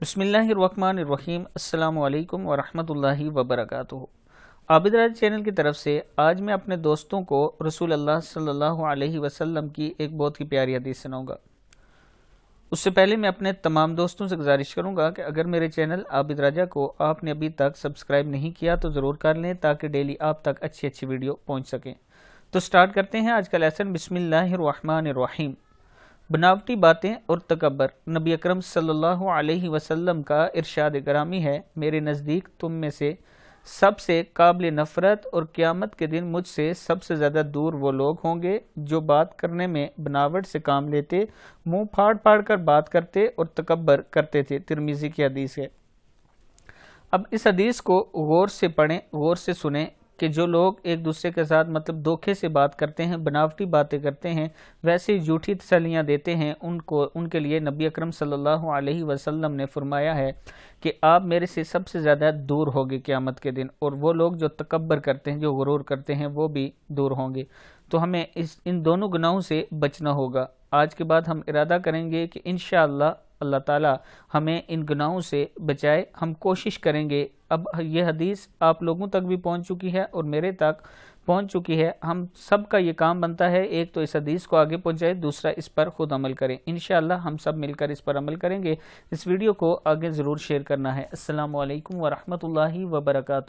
بسم اللہ الرحمن الرحیم۔ السلام علیکم ورحمۃ اللہ وبرکاتہ۔ عابد راج چینل کی طرف سے آج میں اپنے دوستوں کو رسول اللہ صلی اللہ علیہ وسلم کی ایک بہت ہی پیاری حدیث سناؤں گا۔ اس سے پہلے میں اپنے تمام دوستوں سے گزارش کروں گا کہ اگر میرے چینل عابد راجہ کو آپ نے ابھی تک سبسکرائب نہیں کیا تو ضرور کر لیں تاکہ ڈیلی آپ تک اچھی ویڈیو پہنچ سکیں۔ تو سٹارٹ کرتے ہیں آج کا لیسن۔ بسم اللہ الرحمن الرحیم۔ بناوٹی باتیں اور تکبر۔ نبی اکرم صلی اللہ علیہ وسلم کا ارشاد گرامی ہے، میرے نزدیک تم میں سے سب سے قابل نفرت اور قیامت کے دن مجھ سے سب سے زیادہ دور وہ لوگ ہوں گے جو بات کرنے میں بناوٹ سے کام لیتے، منہ پھاڑ کر بات کرتے اور تکبر کرتے تھے۔ ترمذی کی حدیث ہے۔ اب اس حدیث کو غور سے پڑھیں، غور سے سنیں کہ جو لوگ ایک دوسرے کے ساتھ دھوکے سے بات کرتے ہیں، بناوٹی باتیں کرتے ہیں، ویسے جھوٹی تسلیاں دیتے ہیں، ان کے لیے نبی اکرم صلی اللہ علیہ وسلم نے فرمایا ہے کہ آپ میرے سے سب سے زیادہ دور ہوگے قیامت کے دن، اور وہ لوگ جو تکبر کرتے ہیں، جو غرور کرتے ہیں، وہ بھی دور ہوں گے۔ تو ہمیں ان دونوں گناہوں سے بچنا ہوگا۔ آج کے بعد ہم ارادہ کریں گے کہ انشاءاللہ اللہ تعالی ہمیں ان گناہوں سے بچائے۔ ہم کوشش کریں گے۔ اب یہ حدیث آپ لوگوں تک بھی پہنچ چکی ہے اور میرے تک پہنچ چکی ہے۔ ہم سب کا یہ کام بنتا ہے، ایک تو اس حدیث کو آگے پہنچائے، دوسرا اس پر خود عمل کریں۔ انشاءاللہ ہم سب مل کر اس پر عمل کریں گے۔ اس ویڈیو کو آگے ضرور شیئر کرنا ہے۔ السلام علیکم ورحمۃ اللہ وبرکاتہ۔